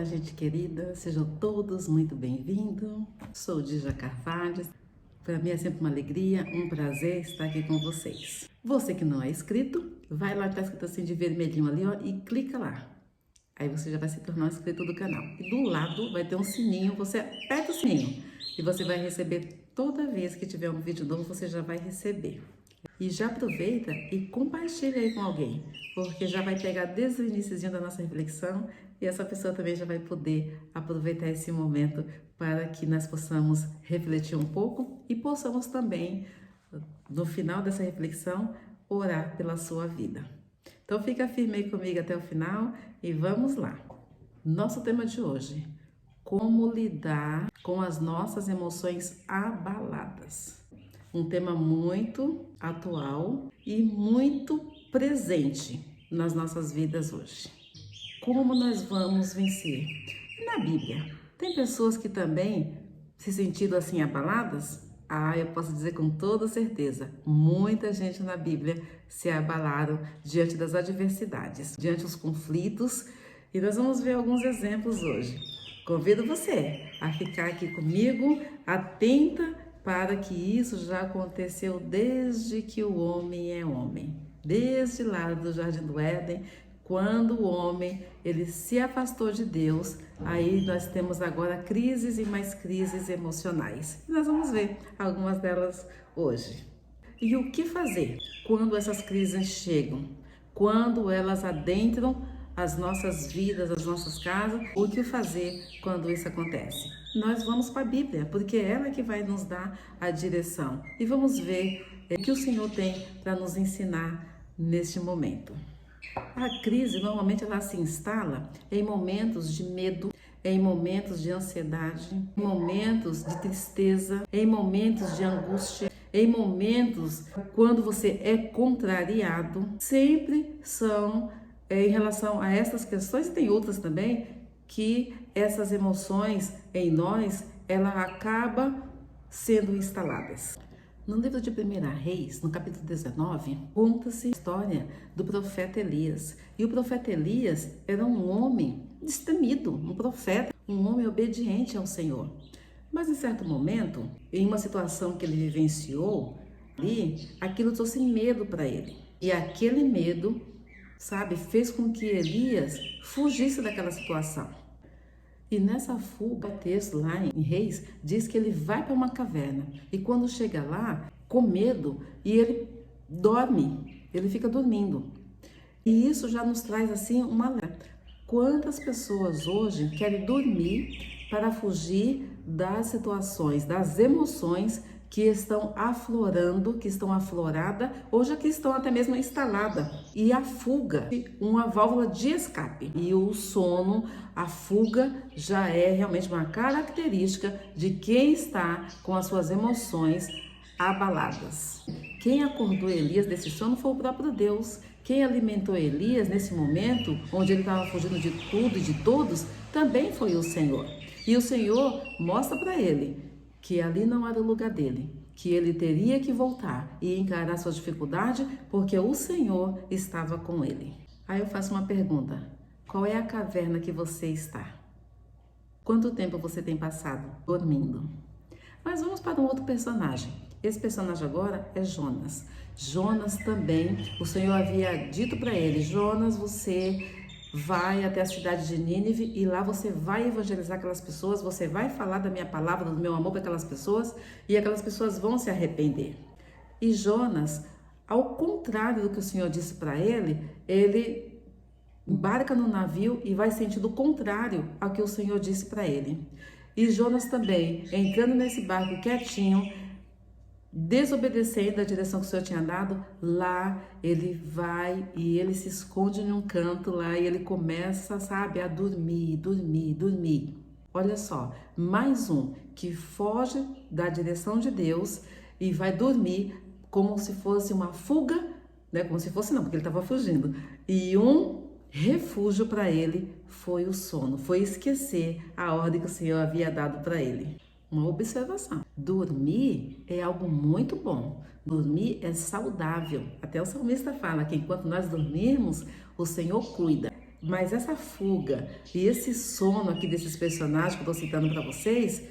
Olá, gente querida, sejam todos muito bem-vindos. Sou Dija Carvalho. Para mim é sempre uma alegria, um prazer estar aqui com vocês. Você que não é inscrito, vai lá, tá escrito assim de vermelhinho ali, ó, e clica lá. Aí você já vai se tornar um inscrito do canal. E do lado vai ter um sininho, você aperta o sininho e você vai receber toda vez que tiver um vídeo novo, você já vai receber. E já aproveita e compartilha aí com alguém, porque já vai pegar desde o iniciozinho da nossa reflexão e essa pessoa também já vai poder aproveitar esse momento para que nós possamos refletir um pouco e possamos também, no final dessa reflexão, orar pela sua vida. Então fica firme aí comigo até o final e vamos lá. Nosso tema de hoje: como lidar com as nossas emoções abaladas. Um tema muito atual e muito presente nas nossas vidas hoje. Como nós vamos vencer? Na Bíblia, tem pessoas que também se sentiram assim abaladas? Eu posso dizer com toda certeza, muita gente na Bíblia se abalaram diante das adversidades, diante dos conflitos, e nós vamos ver alguns exemplos hoje. Convido você a ficar aqui comigo, atenta, para que isso já aconteceu desde que o homem é homem. Desde lá do Jardim do Éden, quando o homem ele se afastou de Deus, aí nós temos agora crises e mais crises emocionais. E nós vamos ver algumas delas hoje. E o que fazer quando essas crises chegam? Quando elas adentram as nossas vidas, as nossas casas? O que fazer quando isso acontece? Nós vamos para a Bíblia, porque é ela que vai nos dar a direção. E vamos ver o que o Senhor tem para nos ensinar neste momento. A crise, normalmente, ela se instala em momentos de medo, em momentos de ansiedade, em momentos de tristeza, em momentos de angústia, em momentos quando você é contrariado. Sempre são em relação a essas questões, e tem outras também, que essas emoções em nós, ela acaba sendo instaladas. No livro de 1 Reis, no capítulo 19, conta-se a história do profeta Elias. E o profeta Elias era um homem destemido, um profeta, um homem obediente ao Senhor. Mas em certo momento, em uma situação que ele vivenciou, ali, aquilo trouxe medo para ele. E aquele medo, fez com que Elias fugisse daquela situação. E nessa fuga, o texto lá em Reis diz que ele vai para uma caverna. E quando chega lá, com medo, e ele dorme, ele fica dormindo. E isso já nos traz assim uma alerta. Quantas pessoas hoje querem dormir para fugir das situações, das emoções que estão aflorando, que estão afloradas, ou já que estão até mesmo instaladas. E a fuga, uma válvula de escape. E o sono, a fuga, já é realmente uma característica de quem está com as suas emoções abaladas. Quem acordou Elias desse sono foi o próprio Deus. Quem alimentou Elias nesse momento, onde ele estava fugindo de tudo e de todos, também foi o Senhor. E o Senhor mostra para ele que ali não era o lugar dele, que ele teria que voltar e encarar sua dificuldade, porque o Senhor estava com ele. Aí eu faço uma pergunta: qual é a caverna que você está? Quanto tempo você tem passado dormindo? Mas vamos para um outro personagem. Esse personagem agora é Jonas. Jonas também, o Senhor havia dito para ele: Jonas, você vai até a cidade de Nínive e lá você vai evangelizar aquelas pessoas, você vai falar da minha palavra, do meu amor para aquelas pessoas, e aquelas pessoas vão se arrepender. E Jonas, ao contrário do que o Senhor disse para ele embarca no navio e vai sentido contrário ao que o Senhor disse para ele. E Jonas também, entrando nesse barco quietinho, desobedecendo a direção que o Senhor tinha dado, lá ele vai e ele se esconde em um canto lá e ele começa, a dormir. Olha só, mais um que foge da direção de Deus e vai dormir como se fosse uma fuga, né? Como se fosse não, porque ele estava fugindo. E um refúgio para ele foi o sono, foi esquecer a ordem que o Senhor havia dado para ele. Uma observação: dormir é algo muito bom, dormir é saudável. Até o salmista fala que enquanto nós dormirmos, o Senhor cuida. Mas essa fuga e esse sono aqui desses personagens que eu estou citando para vocês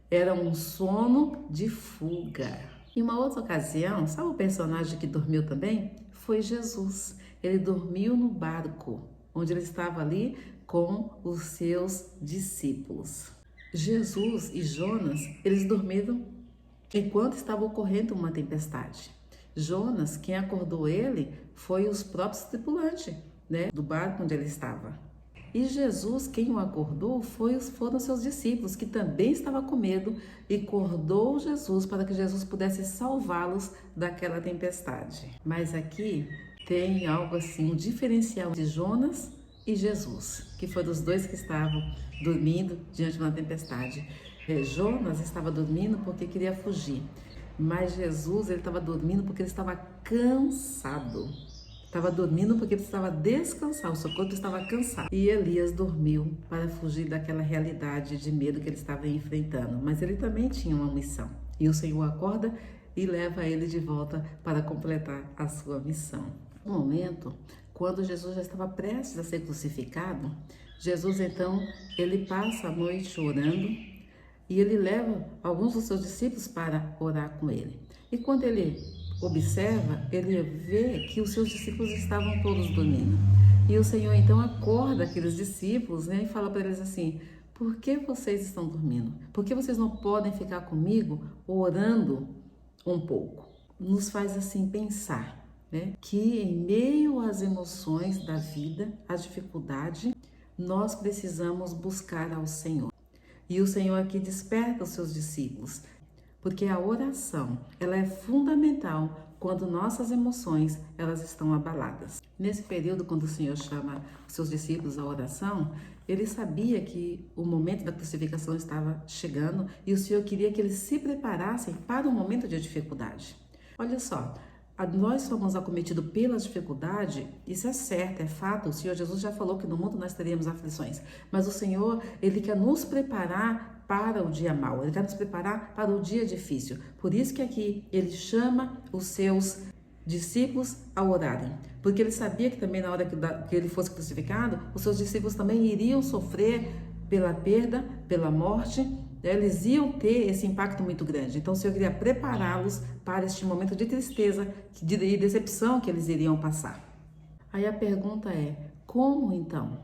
era um sono de fuga. Em uma outra ocasião, sabe o personagem que dormiu também? Foi Jesus. Ele dormiu no barco, onde ele estava ali com os seus discípulos. Jesus e Jonas, eles dormiram enquanto estava ocorrendo uma tempestade. Jonas, quem acordou ele, foi os próprios tripulantes, do barco onde ele estava. E Jesus, quem o acordou, foram seus discípulos, que também estavam com medo, e acordou Jesus para que Jesus pudesse salvá-los daquela tempestade. Mas aqui tem algo assim, um diferencial de Jonas e Jesus, que foi dos dois que estavam dormindo diante de uma tempestade. Jonas estava dormindo porque queria fugir, mas Jesus ele estava dormindo porque ele estava cansado. Estava dormindo porque precisava descansar, o seu corpo estava cansado. E Elias dormiu para fugir daquela realidade de medo que ele estava enfrentando. Mas ele também tinha uma missão. E o Senhor acorda e leva ele de volta para completar a sua missão. No momento, quando Jesus já estava prestes a ser crucificado, Jesus então, ele passa a noite orando e ele leva alguns dos seus discípulos para orar com ele. E quando ele observa, ele vê que os seus discípulos estavam todos dormindo. E o Senhor então acorda aqueles discípulos, e fala para eles assim: por que vocês estão dormindo? Por que vocês não podem ficar comigo orando um pouco? Nos faz assim pensar, que em meio às emoções da vida, à dificuldade, nós precisamos buscar ao Senhor. E o Senhor aqui desperta os seus discípulos, porque a oração, ela é fundamental quando nossas emoções, elas estão abaladas. Nesse período, quando o Senhor chama os seus discípulos à oração, ele sabia que o momento da crucificação estava chegando e o Senhor queria que eles se preparassem para o momento de dificuldade. Olha só, nós somos acometidos pela dificuldade, isso é certo, é fato. O Senhor Jesus já falou que no mundo nós teríamos aflições, mas o Senhor, ele quer nos preparar para o dia mau, ele quer nos preparar para o dia difícil. Por isso que aqui ele chama os seus discípulos a orarem, porque ele sabia que também na hora que ele fosse crucificado, os seus discípulos também iriam sofrer pela perda, pela morte, eles iam ter esse impacto muito grande. Então o Senhor queria prepará-los para este momento de tristeza e decepção que eles iriam passar. Aí a pergunta é: como então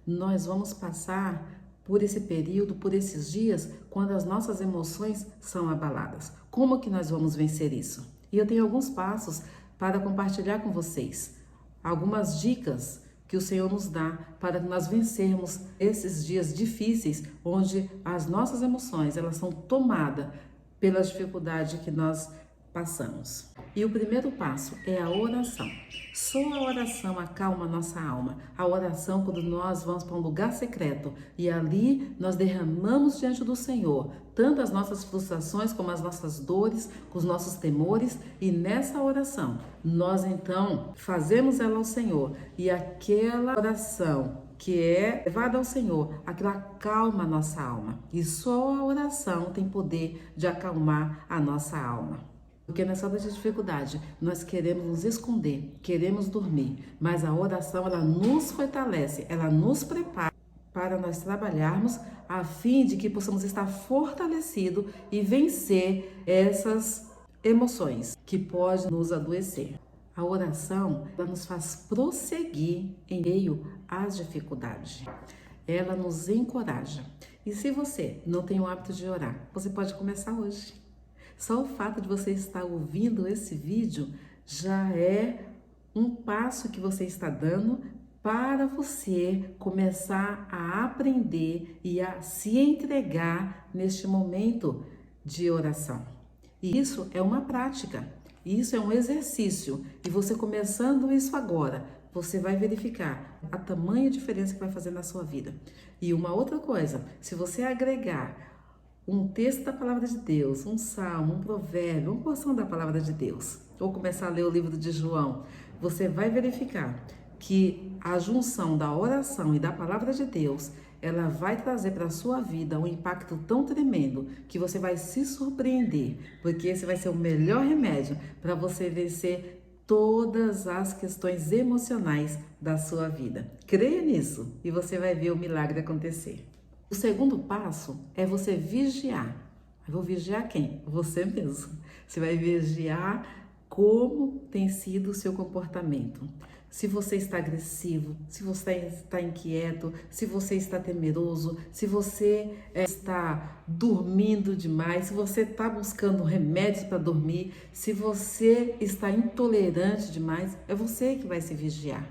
nós vamos passar por esse período, por esses dias, quando as nossas emoções são abaladas? Como que nós vamos vencer isso? E eu tenho alguns passos para compartilhar com vocês, algumas dicas que o Senhor nos dá para que nós vencermos esses dias difíceis, onde as nossas emoções, elas são tomadas pela dificuldade que nós passamos. E o primeiro passo é a oração. Só a oração acalma a nossa alma. A oração, quando nós vamos para um lugar secreto e ali nós derramamos diante do Senhor tanto as nossas frustrações como as nossas dores, os nossos temores, e nessa oração nós então fazemos ela ao Senhor, e aquela oração que é levada ao Senhor, aquilo acalma a nossa alma. E só a oração tem poder de acalmar a nossa alma. Porque nessa hora de dificuldade, nós queremos nos esconder, queremos dormir, mas a oração, ela nos fortalece, ela nos prepara para nós trabalharmos a fim de que possamos estar fortalecidos e vencer essas emoções que podem nos adoecer. A oração, ela nos faz prosseguir em meio às dificuldades. Ela nos encoraja. E se você não tem o hábito de orar, você pode começar hoje. Só o fato de você estar ouvindo esse vídeo já é um passo que você está dando para você começar a aprender e a se entregar neste momento de oração. E isso é uma prática, isso é um exercício. E você começando isso agora, você vai verificar a tamanha diferença que vai fazer na sua vida. E uma outra coisa, se você agregar um texto da palavra de Deus, um salmo, um provérbio, uma porção da palavra de Deus, ou começar a ler o livro de João, você vai verificar que a junção da oração e da palavra de Deus, ela vai trazer para a sua vida um impacto tão tremendo que você vai se surpreender, porque esse vai ser o melhor remédio para você vencer todas as questões emocionais da sua vida. Creia nisso e você vai ver o milagre acontecer. O segundo passo é você vigiar. Eu vou vigiar quem? Você mesmo. Você vai vigiar como tem sido o seu comportamento. Se você está agressivo, se você está inquieto, se você está temeroso, se você está dormindo demais, se você está buscando remédios para dormir, se você está intolerante demais, é você que vai se vigiar.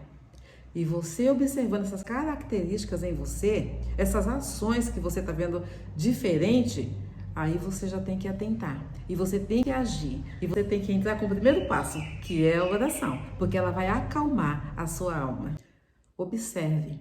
E você observando essas características em você, essas ações que você está vendo diferente, aí você já tem que atentar. E você tem que agir. E você tem que entrar com o primeiro passo, que é a oração. Porque ela vai acalmar a sua alma. Observe.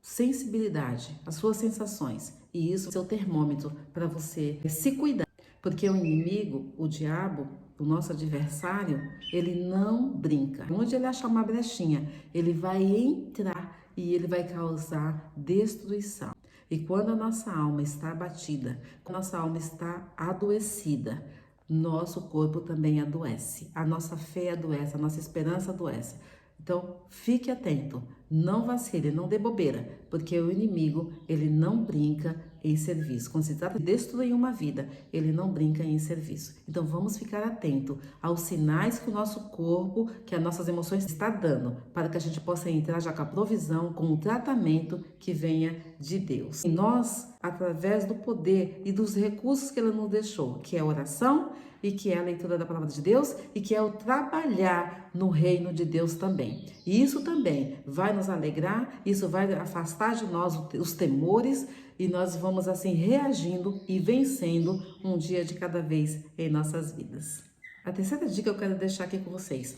Sensibilidade, as suas sensações. E isso é o seu termômetro para você se cuidar. Porque o inimigo, o diabo, o nosso adversário, ele não brinca. Onde ele achar uma brechinha, ele vai entrar e ele vai causar destruição. E quando a nossa alma está abatida, quando a nossa alma está adoecida, nosso corpo também adoece. A nossa fé adoece, a nossa esperança adoece. Então, fique atento, não vacile, não dê bobeira, porque o inimigo, ele não brinca em serviço. Quando se trata de destruir uma vida, ele não brinca em serviço. Então, vamos ficar atento aos sinais que o nosso corpo, que as nossas emoções está dando, para que a gente possa entrar já com a provisão, com o tratamento que venha de Deus. E nós, através do poder e dos recursos que ele nos deixou, que é a oração, e que é a leitura da palavra de Deus e que é o trabalhar no reino de Deus também. E isso também vai nos alegrar, isso vai afastar de nós os temores e nós vamos assim reagindo e vencendo um dia de cada vez em nossas vidas. A terceira dica eu quero deixar aqui com vocês.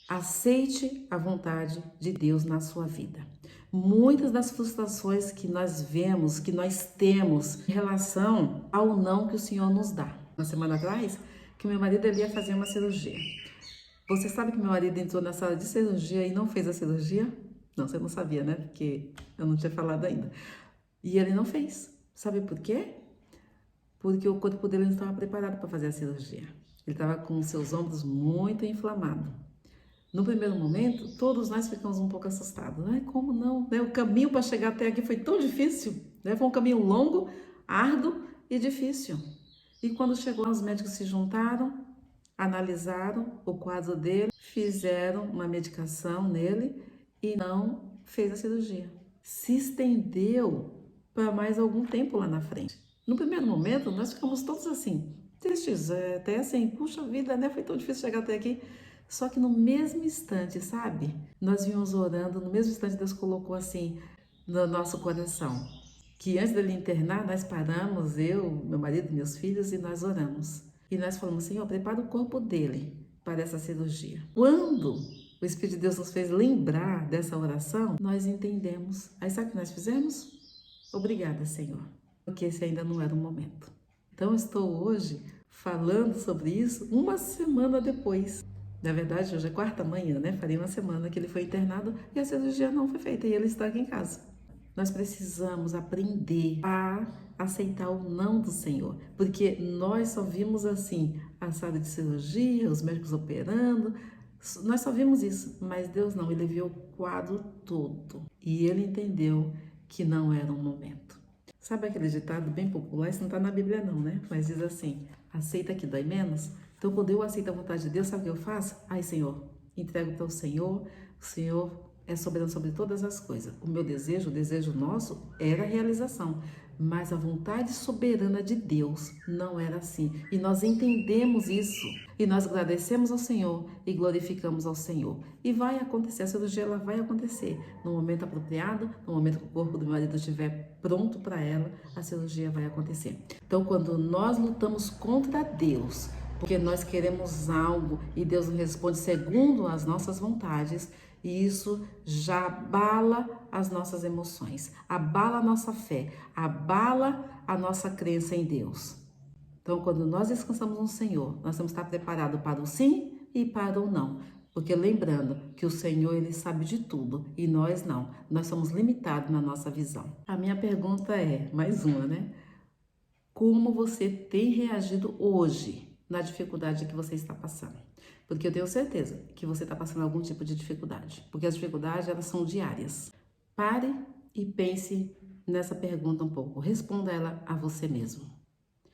Aceite a vontade de Deus na sua vida. Muitas das frustrações que nós vemos, que nós temos em relação ao não que o Senhor nos dá. Uma semana atrás, que meu marido ele ia fazer uma cirurgia. Você sabe que meu marido entrou na sala de cirurgia e não fez a cirurgia? Não, você não sabia, né? Porque eu não tinha falado ainda. E ele não fez. Sabe por quê? Porque o corpo dele não estava preparado para fazer a cirurgia. Ele estava com os seus ombros muito inflamados. No primeiro momento, todos nós ficamos um pouco assustados. Como não? O caminho para chegar até aqui foi tão difícil. Foi um caminho longo, árduo e difícil. E quando chegou, os médicos se juntaram, analisaram o quadro dele, fizeram uma medicação nele e não fez a cirurgia. Se estendeu para mais algum tempo lá na frente. No primeiro momento, nós ficamos todos assim, tristes, até assim, puxa vida, né? Foi tão difícil chegar até aqui. Só que no mesmo instante, sabe? Nós vínhamos orando, no mesmo instante Deus colocou assim no nosso coração. Que antes dele internar, nós paramos, eu, meu marido, meus filhos, e nós oramos. E nós falamos, Senhor, prepara o corpo dele para essa cirurgia. Quando o Espírito de Deus nos fez lembrar dessa oração, nós entendemos. Aí sabe o que nós fizemos? Obrigada, Senhor, porque esse ainda não era o momento. Então, estou hoje falando sobre isso uma semana depois. Na verdade, hoje é quarta manhã, né? Farei uma semana que ele foi internado e a cirurgia não foi feita e ele está aqui em casa. Nós precisamos aprender a aceitar o não do Senhor, porque nós só vimos assim a sala de cirurgia, os médicos operando, nós só vimos isso, mas Deus não, Ele viu o quadro todo e Ele entendeu que não era um momento. Sabe aquele ditado bem popular, isso não está na Bíblia não, né? Mas diz assim, aceita que dói menos. Então quando eu aceito a vontade de Deus, sabe o que eu faço? Ai Senhor, entrego para o Senhor é soberano sobre todas as coisas. O meu desejo, o desejo nosso era a realização, mas a vontade soberana de Deus não era assim. E nós entendemos isso, e nós agradecemos ao Senhor e glorificamos ao Senhor. E vai acontecer, a cirurgia ela vai acontecer no momento apropriado, no momento que o corpo do marido estiver pronto para ela, a cirurgia vai acontecer. Então, quando nós lutamos contra Deus, porque nós queremos algo e Deus responde segundo as nossas vontades, e isso já abala as nossas emoções, abala a nossa fé, abala a nossa crença em Deus. Então, quando nós descansamos no Senhor, nós temos que estar preparados para o sim e para o não. Porque lembrando que o Senhor, Ele sabe de tudo e nós não. Nós somos limitados na nossa visão. A minha pergunta é, mais uma, né? Como você tem reagido hoje na dificuldade que você está passando. Porque eu tenho certeza que você está passando algum tipo de dificuldade. Porque as dificuldades, elas são diárias. Pare e pense nessa pergunta um pouco. Responda ela a você mesmo.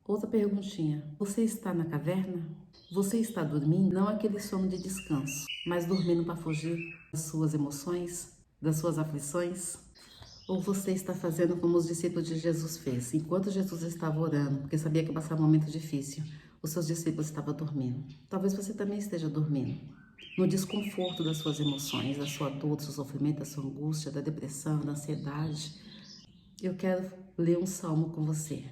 Outra perguntinha. Você está na caverna? Você está dormindo? Não aquele sono de descanso, mas dormindo para fugir das suas emoções, das suas aflições? Ou você está fazendo como os discípulos de Jesus fez? Enquanto Jesus estava orando, porque sabia que ia passar um momento difícil, os seus discípulos estavam dormindo. Talvez você também esteja dormindo, no desconforto das suas emoções, da sua dor, do seu sofrimento, da sua angústia, da depressão, da ansiedade. Eu quero ler um salmo com você.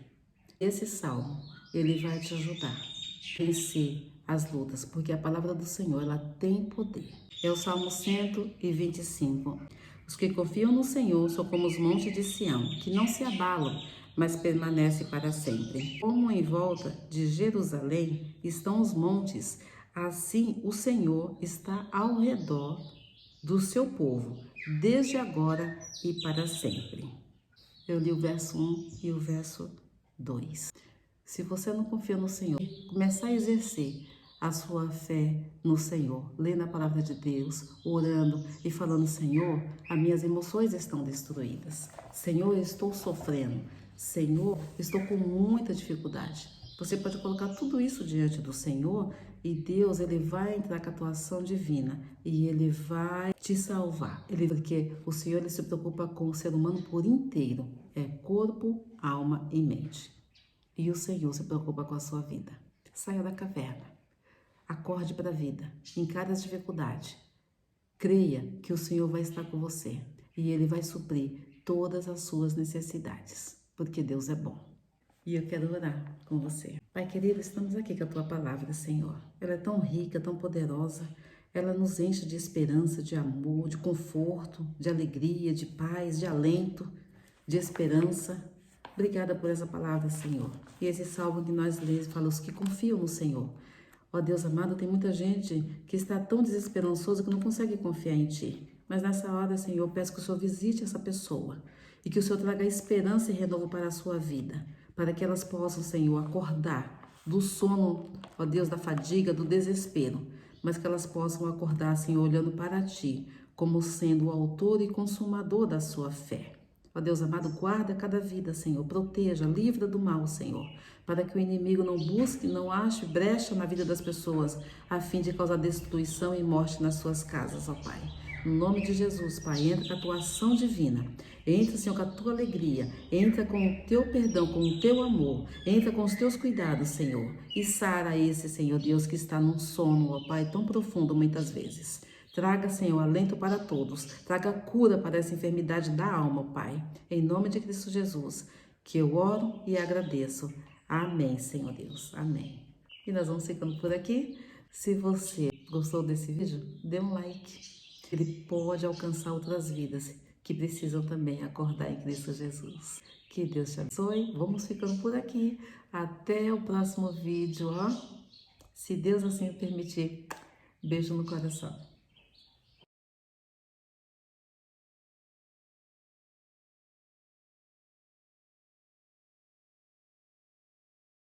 Esse salmo, ele vai te ajudar a vencer as lutas, porque a palavra do Senhor, ela tem poder. É o Salmo 125. Os que confiam no Senhor são como os montes de Sião, que não se abalam, mas permanecem para sempre. Como em volta de Jerusalém estão os montes, assim o Senhor está ao redor do seu povo, desde agora e para sempre. Eu li o verso 1 e o verso 2. Se você não confia no Senhor, começar a exercer a sua fé no Senhor, lendo a palavra de Deus, orando e falando: Senhor, as minhas emoções estão destruídas. Senhor, eu estou sofrendo. Senhor, estou com muita dificuldade. Você pode colocar tudo isso diante do Senhor e Deus, ele vai entrar com a tua ação divina e ele vai te salvar. Porque o Senhor, ele se preocupa com o ser humano por inteiro. É corpo, alma e mente. E o Senhor se preocupa com a sua vida. Saia da caverna. Acorde para a vida. Encare as dificuldades. Creia que o Senhor vai estar com você e Ele vai suprir todas as suas necessidades, porque Deus é bom. E eu quero orar com você. Pai querido, estamos aqui com a Tua palavra, Senhor. Ela é tão rica, tão poderosa. Ela nos enche de esperança, de amor, de conforto, de alegria, de paz, de alento, de esperança. Obrigada por essa palavra, Senhor. E esse salmo que nós lemos fala: os que confiam no Senhor. Ó Deus amado, tem muita gente que está tão desesperançosa que não consegue confiar em Ti. Mas nessa hora, Senhor, eu peço que o Senhor visite essa pessoa e que o Senhor traga esperança e renovo para a sua vida, para que elas possam, Senhor, acordar do sono, ó Deus, da fadiga, do desespero, mas que elas possam acordar, Senhor, olhando para Ti, como sendo o autor e consumador da sua fé. Ó Deus amado, guarda cada vida, Senhor, proteja, livra do mal, Senhor, para que o inimigo não busque, não ache brecha na vida das pessoas, a fim de causar destruição e morte nas suas casas, ó Pai. No nome de Jesus, Pai, entra com a Tua ação divina, entra, Senhor, com a Tua alegria, entra com o Teu perdão, com o Teu amor, entra com os Teus cuidados, Senhor, e sara esse, Senhor Deus, que está num sono, ó Pai, tão profundo muitas vezes. Traga, Senhor, alento para todos. Traga cura para essa enfermidade da alma, Pai. Em nome de Cristo Jesus, que eu oro e agradeço. Amém, Senhor Deus. Amém. E nós vamos ficando por aqui. Se você gostou desse vídeo, dê um like. Ele pode alcançar outras vidas que precisam também acordar em Cristo Jesus. Que Deus te abençoe. Vamos ficando por aqui. Até o próximo vídeo, ó. Se Deus assim permitir. Beijo no coração.